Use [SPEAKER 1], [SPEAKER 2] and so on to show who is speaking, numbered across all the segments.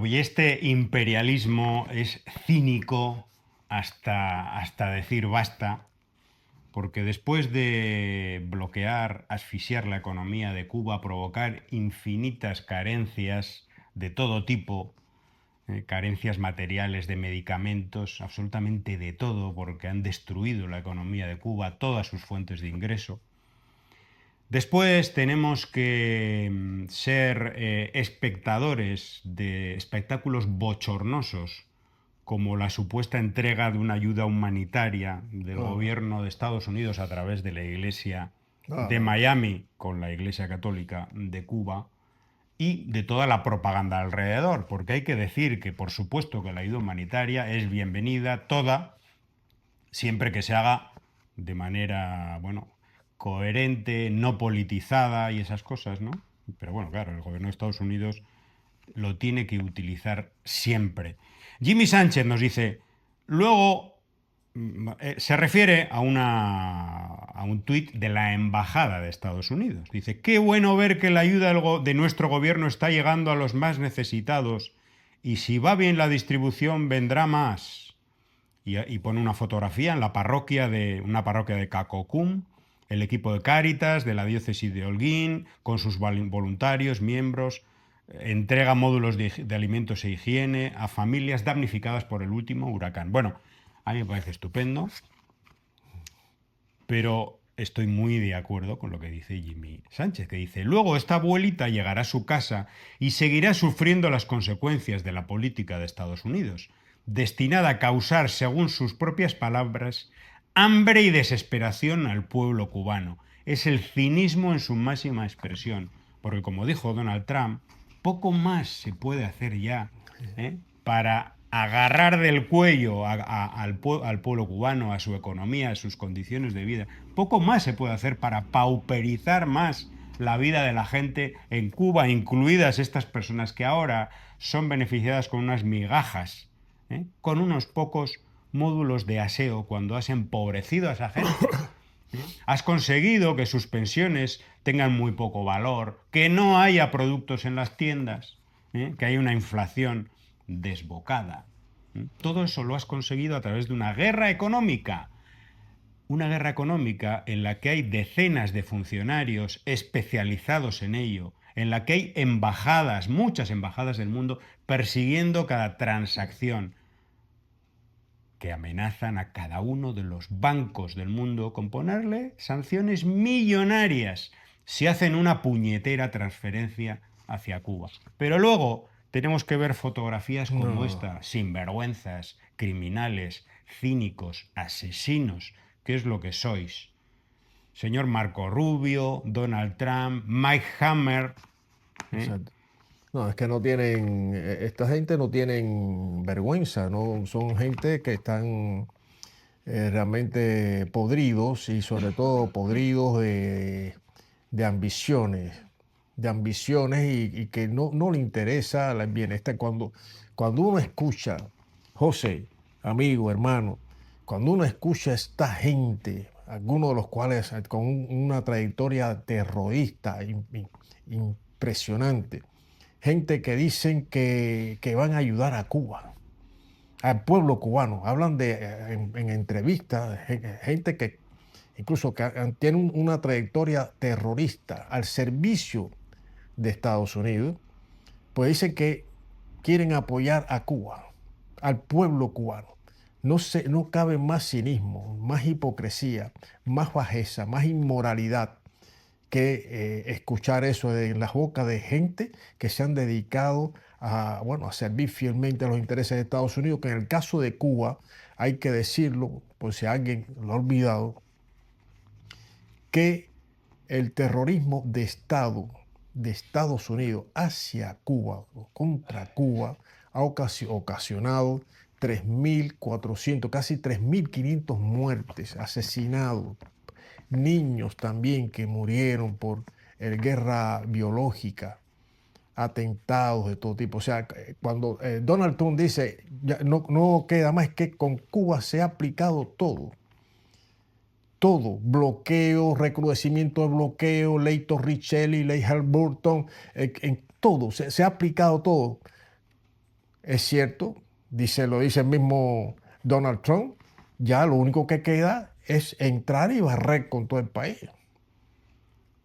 [SPEAKER 1] y este imperialismo es cínico hasta decir basta, porque después de bloquear, asfixiar la economía de Cuba, provocar infinitas carencias de todo tipo, carencias materiales, de medicamentos, absolutamente de todo, porque han destruido la economía de Cuba, todas sus fuentes de ingreso. Después tenemos que ser espectadores de espectáculos bochornosos, como la supuesta entrega de una ayuda humanitaria del
[SPEAKER 2] No,
[SPEAKER 1] gobierno de Estados Unidos a través de la Iglesia
[SPEAKER 2] no,
[SPEAKER 1] de
[SPEAKER 2] no.
[SPEAKER 1] Miami con la Iglesia Católica de Cuba y de toda la propaganda alrededor, porque hay que decir que por supuesto que la ayuda humanitaria es bienvenida toda, siempre que se haga de manera, bueno, coherente, no politizada y esas cosas, ¿no? Pero bueno, claro, el gobierno de Estados Unidos lo tiene que utilizar siempre. Jimmy Sánchez nos dice, luego se refiere a un tuit de la Embajada de Estados Unidos. Dice, qué bueno ver que la ayuda de nuestro gobierno está llegando a los más necesitados y si va bien la distribución vendrá más. Y pone una fotografía en la parroquia de una parroquia de Cacocum, el equipo de Cáritas de la diócesis de Holguín, con sus voluntarios, miembros, entrega módulos de alimentos e higiene a familias damnificadas por el último huracán. Bueno, a mí me parece estupendo, pero estoy muy de acuerdo con lo que dice Jimmy Sánchez, que dice, luego esta abuelita llegará a su casa y seguirá sufriendo las consecuencias de la política de Estados Unidos, destinada a causar, según sus propias palabras, hambre y desesperación al pueblo cubano. Es el cinismo en su máxima expresión, porque como dijo Donald Trump, poco más se puede hacer ya para agarrar del cuello al pueblo cubano, a su economía, a sus condiciones de vida. Poco más se puede hacer para pauperizar más la vida de la gente en Cuba, incluidas estas personas que ahora son beneficiadas con unas migajas, con unos pocos módulos de aseo, cuando has empobrecido a esa gente. Has conseguido que sus pensiones tengan muy poco valor, que no haya productos en las tiendas, que haya una inflación desbocada. Todo eso lo has conseguido a través de una guerra económica en la que hay decenas de funcionarios especializados en ello, en la que hay embajadas, muchas embajadas del mundo, persiguiendo cada transacción, que amenazan a cada uno de los bancos del mundo con ponerle sanciones millonarias si hacen una puñetera transferencia hacia Cuba. Pero luego tenemos que ver fotografías como
[SPEAKER 2] No.
[SPEAKER 1] esta, sinvergüenzas, criminales, cínicos, asesinos, que es lo que sois. Señor Marco Rubio, Donald Trump, Mike Hammer, ¿eh?
[SPEAKER 2] Exacto. No, es que no tienen, esta gente no tienen vergüenza, ¿no? Son gente que están realmente podridos y sobre todo podridos de ambiciones y que no le interesa el bienestar. Cuando uno escucha, José, amigo, hermano, cuando uno escucha a esta gente, algunos de los cuales con una trayectoria terrorista impresionante, gente que dicen que van a ayudar a Cuba, al pueblo cubano. Hablan en entrevistas, gente que incluso que tiene una trayectoria terrorista al servicio de Estados Unidos, pues dicen que quieren apoyar a Cuba, al pueblo cubano. No cabe más cinismo, más hipocresía, más bajeza, más inmoralidad que escuchar eso de las bocas de gente que se han dedicado a, bueno, a servir fielmente a los intereses de Estados Unidos, que en el caso de Cuba, hay que decirlo, por si alguien lo ha olvidado, que el terrorismo de Estado de Estados Unidos hacia Cuba o contra Cuba ha ocasionado 3.400, casi 3.500 muertes, asesinados, niños también que murieron por guerra biológica, atentados de todo tipo. O sea, cuando Donald Trump dice, ya no queda más que con Cuba se ha aplicado todo, bloqueo, recrudecimiento de bloqueo, ley Torricelli, ley Halliburton, en todo, se ha aplicado todo. es cierto, lo dice el mismo Donald Trump, ya lo único que queda es entrar y barrer con todo el país.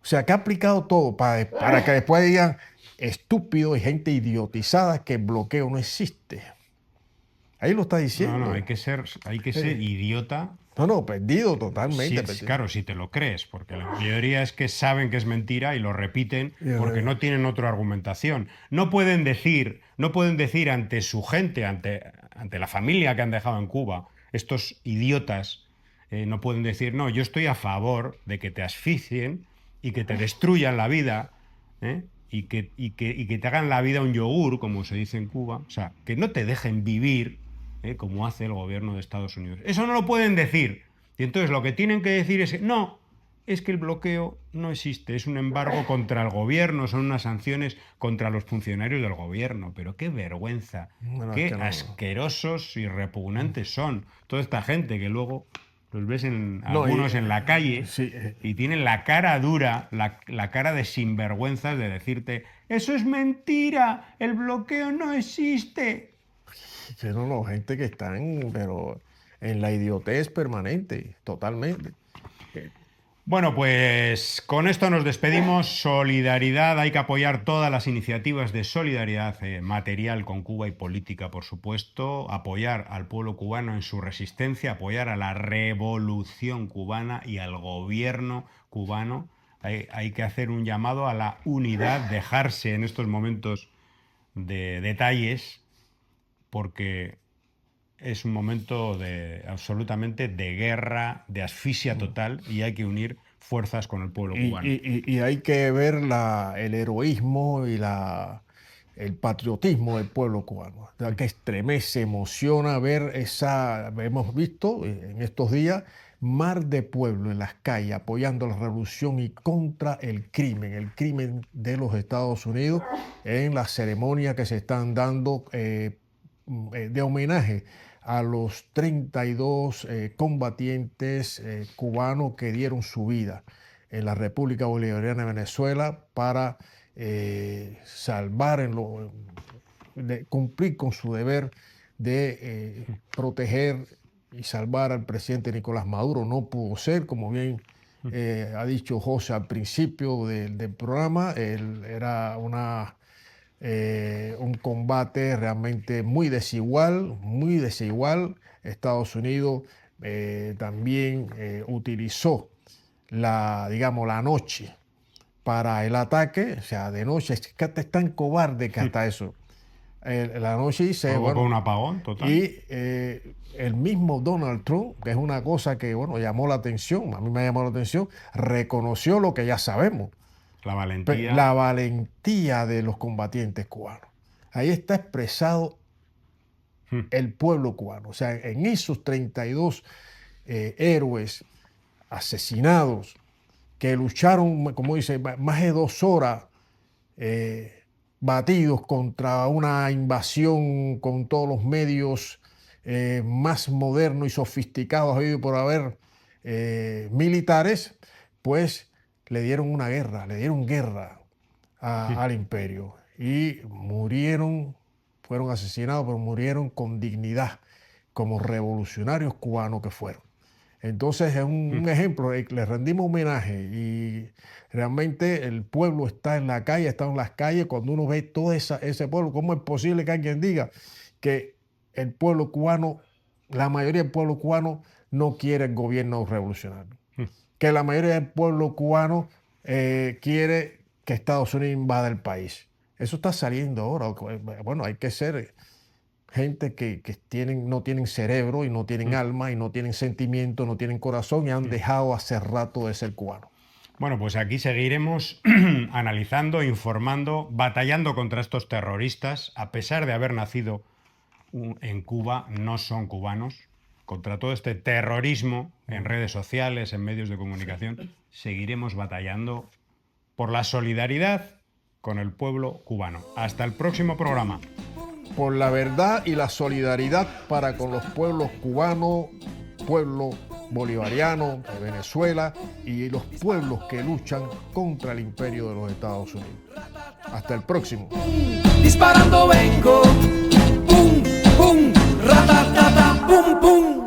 [SPEAKER 2] O sea, que ha aplicado todo para que después digan estúpidos y gente idiotizada que el bloqueo no existe. Ahí lo está diciendo.
[SPEAKER 1] No, hay que ser idiota.
[SPEAKER 2] No, perdido totalmente.
[SPEAKER 1] Sí, claro, si te lo crees, porque la mayoría es que saben que es mentira y lo repiten porque no tienen otra argumentación. No pueden decir ante su gente, ante la familia que han dejado en Cuba, estos idiotas, no pueden decir, no, yo estoy a favor de que te asfixien y que te destruyan la vida, y que te hagan la vida un yogur, como se dice en Cuba, o sea, que no te dejen vivir, como hace el gobierno de Estados Unidos. Eso no lo pueden decir. Y entonces lo que tienen que decir es, no, es que el bloqueo no existe, es un embargo contra el gobierno, son unas sanciones contra los funcionarios del gobierno. Pero qué vergüenza, qué asquerosos y repugnantes son toda esta gente que luego los ves algunos en la calle y tienen la cara dura, la cara de sinvergüenzas de decirte, eso es mentira, el bloqueo no existe.
[SPEAKER 2] No, gente que está pero en la idiotez permanente, totalmente.
[SPEAKER 1] Bueno, pues con esto nos despedimos. Solidaridad, hay que apoyar todas las iniciativas de solidaridad material con Cuba y política, por supuesto. Apoyar al pueblo cubano en su resistencia, apoyar a la revolución cubana y al gobierno cubano. Hay que hacer un llamado a la unidad, dejarse en estos momentos de detalles, porque es un momento absolutamente de guerra, de asfixia total, y hay que unir fuerzas con el pueblo cubano.
[SPEAKER 2] Y hay que ver el heroísmo y el patriotismo del pueblo cubano, que estremece, emociona ver hemos visto en estos días mar de pueblo en las calles apoyando la revolución y contra el crimen de los Estados Unidos en la ceremonia que se están dando de homenaje a los 32 combatientes cubanos que dieron su vida en la República Bolivariana de Venezuela para cumplir con su deber de proteger y salvar al presidente Nicolás Maduro. No pudo ser, como bien ha dicho José al principio del programa, era un combate realmente muy desigual. Estados Unidos también utilizó la noche para el ataque, o sea, de noche, es tan cobarde que hasta eso. La noche dice,
[SPEAKER 1] provocó un apagón total.
[SPEAKER 2] Y el mismo Donald Trump, que es una cosa que, llamó la atención, a mí me llamó la atención, reconoció lo que ya sabemos. La valentía de los combatientes cubanos. Ahí está expresado el pueblo cubano. O sea, en esos 32 héroes asesinados que lucharon, como dice, más de 2 horas batidos contra una invasión con todos los medios más modernos y sofisticados habido por haber militares, pues le dieron guerra al imperio y fueron asesinados, pero murieron con dignidad, como revolucionarios cubanos que fueron. Entonces es un ejemplo, le rendimos homenaje y realmente el pueblo está en la calle, está en las calles. Cuando uno ve todo ese pueblo, ¿cómo es posible que alguien diga que el pueblo cubano, la mayoría del pueblo cubano no quiere el gobierno revolucionario? Que la mayoría del pueblo cubano quiere que Estados Unidos invada el país. Eso está saliendo ahora. Bueno, hay que ser gente que no tienen cerebro y no tienen alma y no tienen sentimiento, no tienen corazón y han dejado hace rato de ser cubanos.
[SPEAKER 1] Bueno, pues aquí seguiremos analizando, informando, batallando contra estos terroristas. A pesar de haber nacido en Cuba, no son cubanos. Contra todo este terrorismo en redes sociales, en medios de comunicación, seguiremos batallando por la solidaridad con el pueblo cubano. Hasta el próximo programa.
[SPEAKER 2] Por la verdad y la solidaridad para con los pueblos cubanos, pueblo bolivariano de Venezuela y los pueblos que luchan contra el imperio de los Estados Unidos. Hasta el próximo.
[SPEAKER 3] Disparando vengo. pum pum.